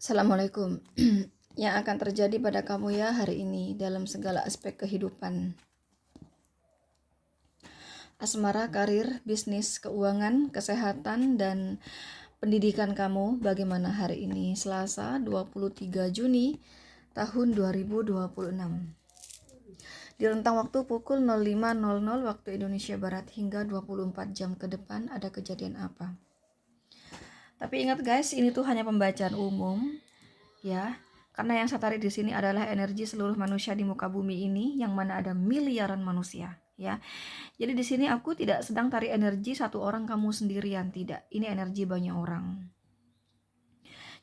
Assalamualaikum. Yang akan terjadi pada kamu ya hari ini dalam segala aspek kehidupan. Asmara, karir, bisnis, keuangan, kesehatan, dan pendidikan kamu bagaimana hari ini? Selasa 23 Juni tahun 2026. Di rentang waktu pukul 05.00 waktu Indonesia Barat hingga 24 jam ke depan ada kejadian apa? Tapi ingat guys, ini tuh hanya pembacaan umum ya. Karena yang saya tarik di sini adalah energi seluruh manusia di muka bumi ini, yang mana ada miliaran manusia, ya. Jadi di sini aku tidak sedang tarik energi satu orang kamu sendirian, tidak. Ini energi banyak orang.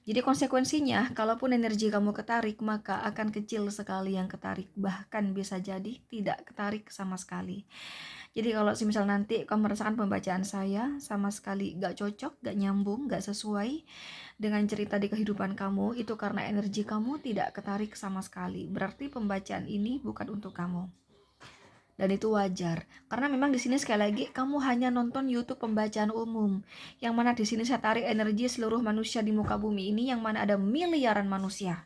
Jadi konsekuensinya, kalaupun energi kamu ketarik, maka akan kecil sekali yang ketarik. Bahkan bisa jadi tidak ketarik sama sekali. Jadi kalau misal nanti kamu merasakan pembacaan saya sama sekali gak cocok, gak nyambung, gak sesuai dengan cerita di kehidupan kamu, itu karena energi kamu tidak ketarik sama sekali. Berarti pembacaan ini bukan untuk kamu. Dan itu wajar, karena memang di sini sekali lagi kamu hanya nonton YouTube pembacaan umum, yang mana di sini saya tarik energi seluruh manusia di muka bumi ini, yang mana ada miliaran manusia.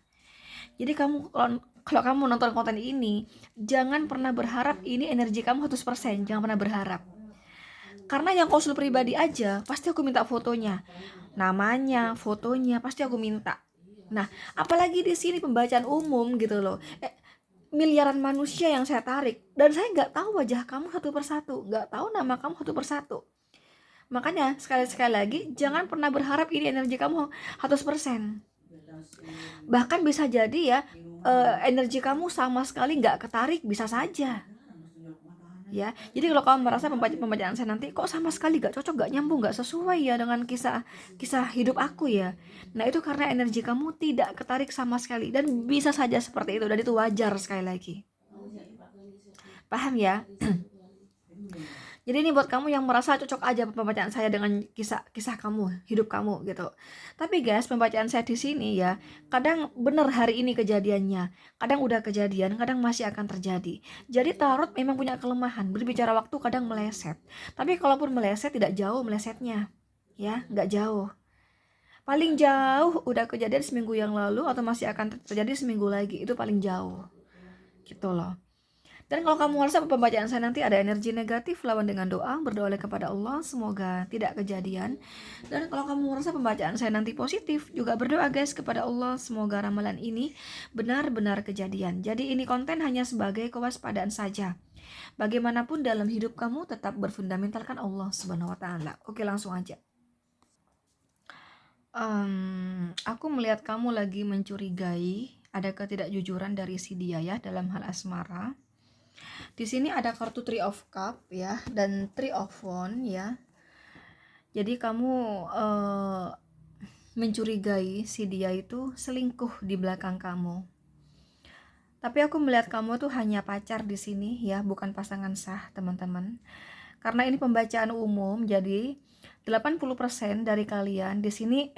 Jadi kalau kamu nonton konten ini, jangan pernah berharap ini energi kamu 100%, jangan pernah berharap. Karena yang konsul pribadi aja pasti aku minta fotonya, namanya, fotonya pasti aku minta. Nah, apalagi di sini pembacaan umum gitu loh. Miliaran manusia yang saya tarik, dan saya nggak tahu wajah kamu satu persatu, nggak tahu nama kamu satu persatu. Makanya sekali lagi jangan pernah berharap ini energi kamu 100%. Bahkan bisa jadi ya energi kamu sama sekali nggak ketarik, bisa saja ya. Jadi kalau kamu merasa pembacaan saya nanti kok sama sekali gak cocok, gak nyambung, gak sesuai ya dengan kisah hidup aku ya, nah itu karena energi kamu tidak ketarik sama sekali, dan bisa saja seperti itu, dan itu wajar sekali lagi. Paham ya? Jadi ini buat kamu yang merasa cocok aja pembacaan saya dengan kisah kamu, hidup kamu gitu. Tapi guys, pembacaan saya di sini ya, kadang bener hari ini kejadiannya, kadang udah kejadian, kadang masih akan terjadi. Jadi tarot memang punya kelemahan, berbicara waktu kadang meleset. Tapi kalaupun meleset tidak jauh melesetnya, ya, nggak jauh. Paling jauh udah kejadian seminggu yang lalu atau masih akan terjadi seminggu lagi, itu paling jauh. Gitu loh. Dan kalau kamu merasa pembacaan saya nanti ada energi negatif, lawan dengan doa, berdoa kepada Allah semoga tidak kejadian. Dan kalau kamu merasa pembacaan saya nanti positif, juga berdoa guys kepada Allah semoga ramalan ini benar-benar kejadian. Jadi ini konten hanya sebagai kewaspadaan saja. Bagaimanapun dalam hidup kamu tetap berfundamentalkan Allah Subhanahu wa taala. Oke, langsung aja. Aku melihat kamu lagi mencurigai ada ketidakjujuran dari si dia ya dalam hal asmara. Di sini ada kartu Three of Cup ya, dan Three of Wand ya. Jadi kamu mencurigai si dia itu selingkuh di belakang kamu. Tapi aku melihat kamu tuh hanya pacar di sini ya, bukan pasangan sah, teman-teman. Karena ini pembacaan umum, jadi 80% dari kalian di sini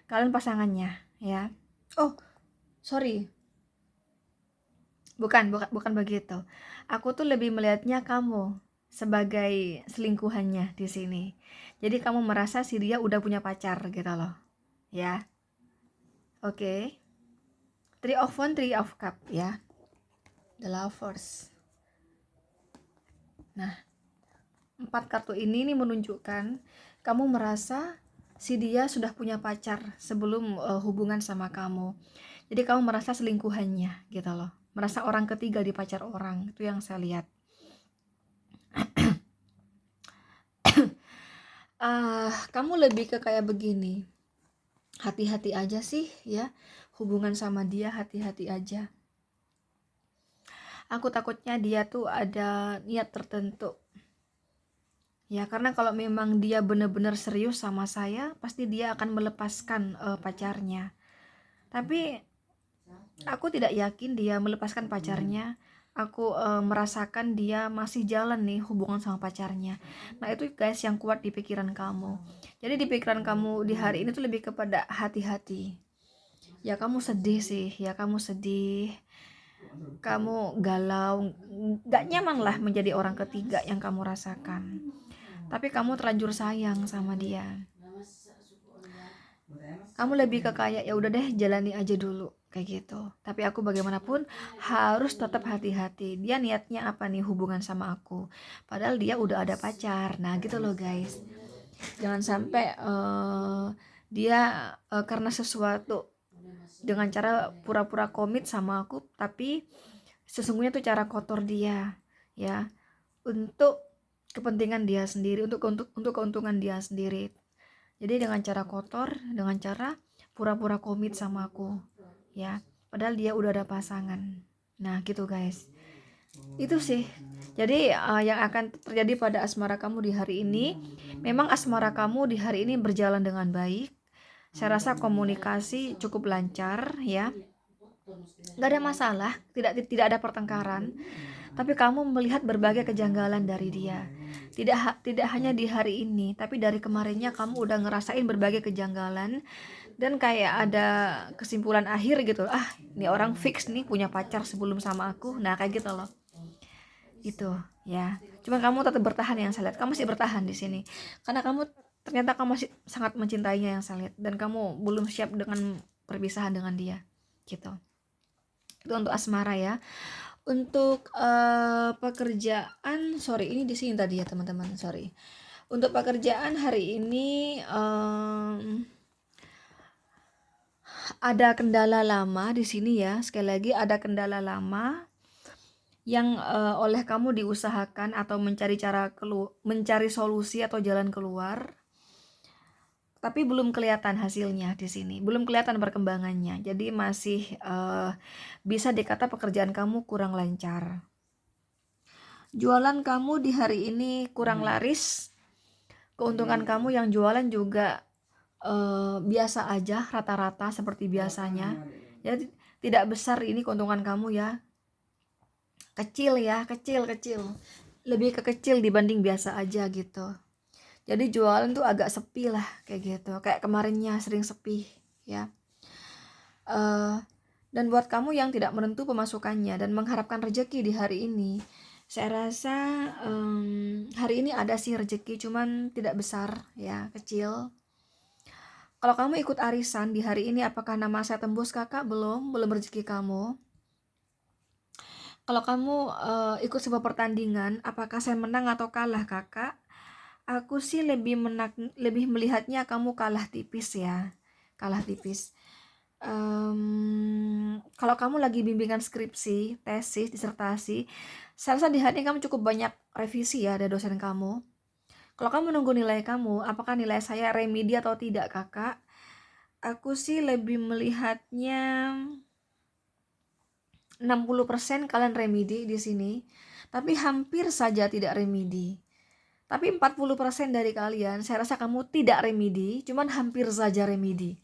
kalian pasangannya ya. Oh, sorry. Bukan begitu. Aku tuh lebih melihatnya kamu sebagai selingkuhannya di sini. Jadi kamu merasa si dia udah punya pacar gitu loh. Ya. Oke. Three of Wands, Three of Cup ya. The Lovers. Nah, 4 kartu ini nih menunjukkan kamu merasa si dia sudah punya pacar sebelum hubungan sama kamu. Jadi kamu merasa selingkuhannya gitu loh. Merasa orang ketiga di pacar orang. Itu yang saya lihat. Kamu lebih ke kayak begini, hati-hati aja sih ya, hubungan sama dia hati-hati aja. Aku takutnya dia tuh ada niat tertentu ya, karena kalau memang dia benar-benar serius sama saya, pasti dia akan melepaskan pacarnya. Tapi aku tidak yakin dia melepaskan pacarnya. Aku merasakan dia masih jalan nih hubungan sama pacarnya. Nah itu guys yang kuat di pikiran kamu. Jadi di pikiran kamu di hari ini tuh lebih kepada hati-hati. Ya kamu sedih sih, ya kamu sedih, kamu galau, gak nyaman lah menjadi orang ketiga yang kamu rasakan. Tapi kamu terlanjur sayang sama dia. Kamu lebih ke kayak ya udah deh jalani aja dulu kayak gitu. Tapi aku bagaimanapun harus tetap hati-hati. Dia niatnya apa nih hubungan sama aku? Padahal dia udah ada pacar. Nah gitu loh guys. Jangan sampai dia karena sesuatu dengan cara pura-pura komit sama aku, tapi sesungguhnya tuh cara kotor dia, ya, untuk kepentingan dia sendiri, untuk keuntungan dia sendiri. Jadi dengan cara kotor, dengan cara pura-pura komit sama aku, ya, padahal dia udah ada pasangan. Nah gitu guys, itu sih. Jadi yang akan terjadi pada asmara kamu di hari ini, memang asmara kamu di hari ini berjalan dengan baik. Saya rasa komunikasi cukup lancar, ya, nggak ada masalah, tidak ada pertengkaran. Tapi kamu melihat berbagai kejanggalan dari dia. Tidak hanya di hari ini, tapi dari kemarinnya kamu udah ngerasain berbagai kejanggalan, dan kayak ada kesimpulan akhir gitu. Ah, ini orang fix nih punya pacar sebelum sama aku. Nah, kayak gitu loh. Itu, ya. Cuma kamu tetap bertahan, yang saya lihat. Kamu masih bertahan di sini. Karena ternyata kamu masih sangat mencintainya, yang saya lihat, dan kamu belum siap dengan perpisahan dengan dia. Gitu. Itu untuk asmara ya. Untuk pekerjaan, sorry ini di sini tadi ya teman-teman, sorry. Untuk pekerjaan hari ini ada kendala lama di sini ya. Sekali lagi ada kendala lama yang oleh kamu diusahakan atau mencari solusi atau jalan keluar. Tapi belum kelihatan hasilnya di sini, belum kelihatan perkembangannya. Jadi masih bisa dikata pekerjaan kamu kurang lancar. Jualan kamu di hari ini kurang laris. Keuntungan kamu yang jualan juga biasa aja, rata-rata seperti biasanya. Jadi tidak besar ini keuntungan kamu ya. Kecil ya, kecil. Lebih ke kecil dibanding biasa aja gitu. Jadi jualan tuh agak sepi lah kayak gitu. Kayak kemarinnya sering sepi ya. Dan buat kamu yang tidak menentu pemasukannya dan mengharapkan rezeki di hari ini, saya rasa hari ini ada sih rezeki, cuman tidak besar ya, kecil. Kalau kamu ikut arisan di hari ini, apakah nama saya tembus kakak? Belum rezeki kamu. Kalau kamu ikut sebuah pertandingan, apakah saya menang atau kalah kakak? Aku sih lebih melihatnya kamu kalah tipis ya, kalah tipis. Kalau kamu lagi bimbingan skripsi, tesis, disertasi, saya rasa di hari ini kamu cukup banyak revisi ya dari dosen kamu. Kalau kamu menunggu nilai kamu, apakah nilai saya remedi atau tidak kakak? Aku sih lebih melihatnya 60% kalian remedi di sini, tapi hampir saja tidak remedi. Tapi 40% dari kalian, saya rasa kamu tidak remedi, cuman hampir saja remedi.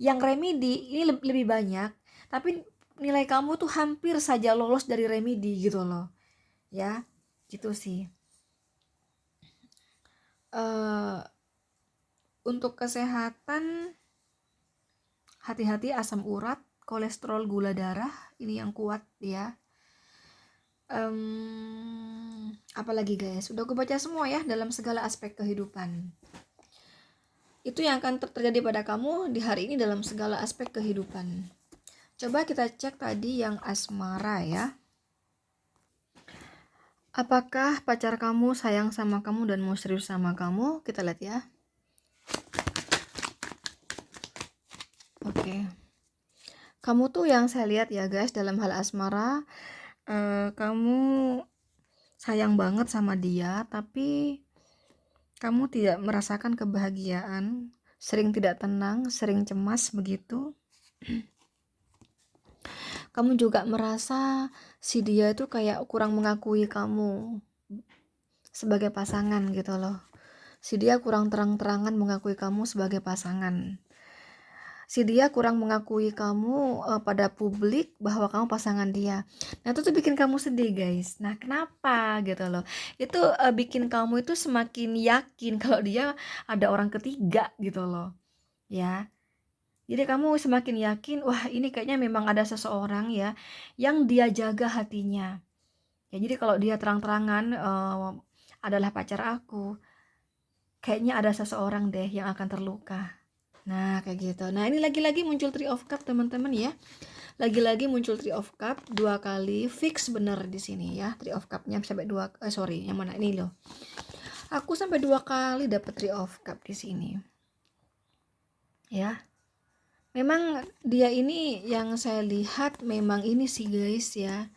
Yang remedi ini lebih banyak, tapi nilai kamu tuh hampir saja lolos dari remedi gitu loh. Ya, gitu sih. Untuk kesehatan, hati-hati asam urat, kolesterol, gula darah, ini yang kuat ya. Apalagi guys, udah gue baca semua ya dalam segala aspek kehidupan. Itu yang akan terjadi pada kamu di hari ini dalam segala aspek kehidupan. Coba kita cek tadi yang asmara ya. Apakah pacar kamu sayang sama kamu dan mau serius sama kamu? Kita lihat ya. Oke. Kamu tuh yang saya lihat ya guys, dalam hal asmara, kamu sayang banget sama dia, tapi kamu tidak merasakan kebahagiaan, sering tidak tenang, sering cemas begitu. Kamu juga merasa si dia itu kayak kurang mengakui kamu sebagai pasangan gitu loh. Si dia kurang terang-terangan mengakui kamu sebagai pasangan. Si dia kurang mengakui kamu pada publik bahwa kamu pasangan dia. Nah itu tuh bikin kamu sedih guys. Nah kenapa gitu loh. Itu bikin kamu itu semakin yakin kalau dia ada orang ketiga gitu loh. Ya. Jadi kamu semakin yakin, wah ini kayaknya memang ada seseorang ya yang dia jaga hatinya. Ya jadi kalau dia terang-terangan adalah pacar aku, kayaknya ada seseorang deh yang akan terluka. Nah, kayak gitu. Nah, ini lagi-lagi muncul Three of Cup, teman-teman ya. Lagi-lagi muncul Three of Cup 2 kali, fix bener di sini ya. Three of Cup-nya sampai yang mana ini loh. Aku sampai 2 kali dapat Three of Cup di sini. Ya. Memang dia ini yang saya lihat memang ini sih guys ya.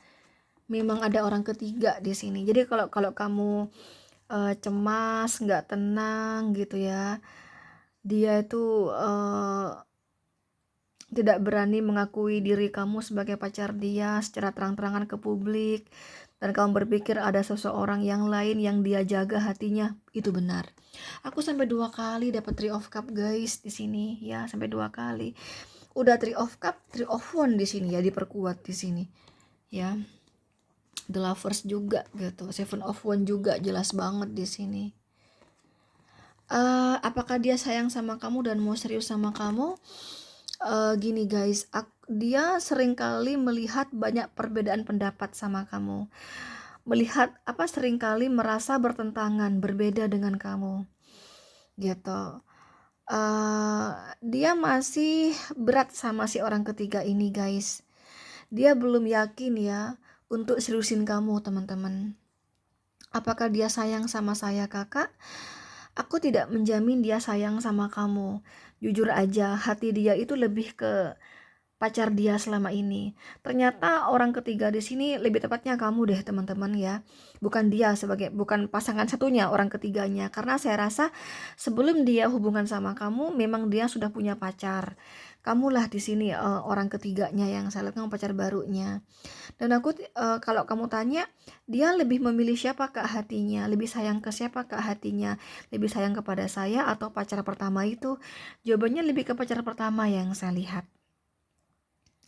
Memang ada orang ketiga di sini. Jadi kalau kamu cemas, nggak tenang gitu ya. Dia itu tidak berani mengakui diri kamu sebagai pacar dia secara terang-terangan ke publik, dan kamu berpikir ada seseorang yang lain yang dia jaga hatinya. Itu benar. Aku sampai 2 kali dapat Three of Cup guys di sini ya, sampai 2 kali. Udah Three of Cup, Three of Wand di sini ya, diperkuat di sini ya. The Lovers juga gitu, Seven of Wand juga jelas banget di sini. Apakah dia sayang sama kamu dan mau serius sama kamu? Gini guys, dia seringkali melihat banyak perbedaan pendapat sama kamu, melihat seringkali merasa bertentangan, berbeda dengan kamu gitu. Dia masih berat sama si orang ketiga ini guys. Dia belum yakin ya untuk seriusin kamu teman-teman. Apakah dia sayang sama saya kakak? Aku tidak menjamin dia sayang sama kamu. Jujur aja, hati dia itu lebih ke pacar dia selama ini. Ternyata orang ketiga di sini, lebih tepatnya kamu deh teman-teman ya. Bukan pasangan satunya, orang ketiganya. Karena saya rasa sebelum dia hubungan sama kamu, memang dia sudah punya pacar. Kamulah di sini orang ketiganya yang saya lihat, kamu pacar barunya. Dan aku kalau kamu tanya, dia lebih memilih siapa kak hatinya, lebih sayang ke siapa kak hatinya, lebih sayang kepada saya atau pacar pertama itu? Jawabannya lebih ke pacar pertama yang saya lihat.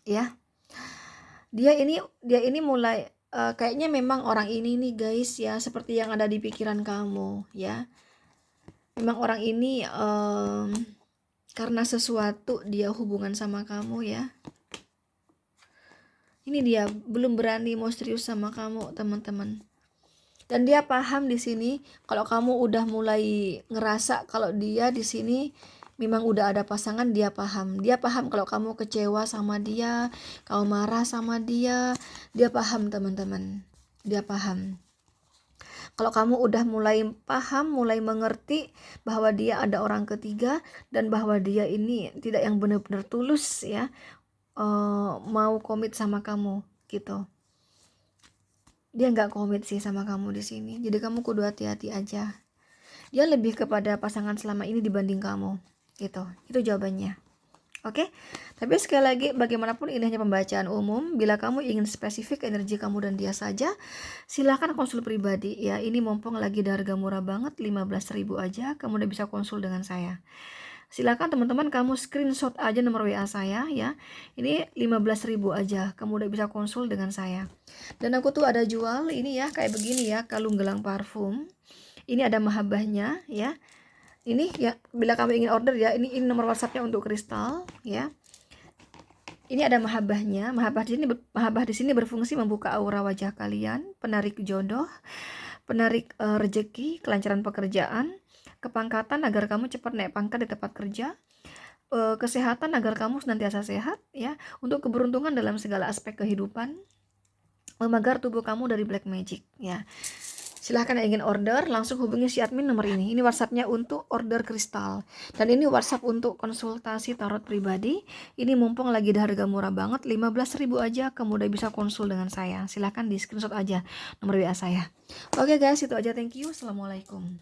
Ya, dia ini mulai kayaknya memang orang ini nih guys ya, seperti yang ada di pikiran kamu ya. Memang orang ini karena sesuatu dia hubungan sama kamu ya. Ini dia belum berani mau serius sama kamu teman-teman. Dan dia paham di sini kalau kamu udah mulai ngerasa kalau dia di sini memang udah ada pasangan. Dia paham kalau kamu kecewa sama dia, kamu marah sama dia. Dia paham teman-teman, dia paham kalau kamu udah mulai paham, mulai mengerti bahwa dia ada orang ketiga, dan bahwa dia ini tidak yang benar-benar tulus ya, mau komit sama kamu gitu. Dia nggak komit sih sama kamu di sini. Jadi kamu kudu hati-hati aja. Dia lebih kepada pasangan selama ini dibanding kamu gitu. Itu jawabannya. Oke, tapi sekali lagi bagaimanapun ini hanya pembacaan umum. Bila kamu ingin spesifik energi kamu dan dia saja, silahkan konsul pribadi ya. Ini mumpung lagi harga murah banget, 15.000 aja kamu udah bisa konsul dengan saya. Silakan teman-teman kamu screenshot aja nomor WA saya ya. Ini 15.000 aja kamu udah bisa konsul dengan saya. Dan aku tuh ada jual ini ya, kayak begini ya, kalung gelang parfum. Ini ada mahabbahnya ya. Ini ya, bila kamu ingin order ya, ini nomor WhatsAppnya untuk kristal ya. Ini ada mahabbahnya. Mahabbah di sini berfungsi membuka aura wajah kalian, penarik jodoh, penarik rezeki, kelancaran pekerjaan, kepangkatan agar kamu cepat naik pangkat di tempat kerja, kesehatan agar kamu senantiasa sehat ya, untuk keberuntungan dalam segala aspek kehidupan, memagar tubuh kamu dari black magic ya. Silahkan yang ingin order langsung hubungi si admin nomor ini. Ini WhatsAppnya untuk order kristal, dan ini WhatsApp untuk konsultasi tarot pribadi. Ini mumpung lagi di harga murah banget, 15.000 aja kamu udah bisa konsul dengan saya. Silahkan di screenshot aja nomor WA saya. Oke guys, itu aja, thank you, assalamualaikum.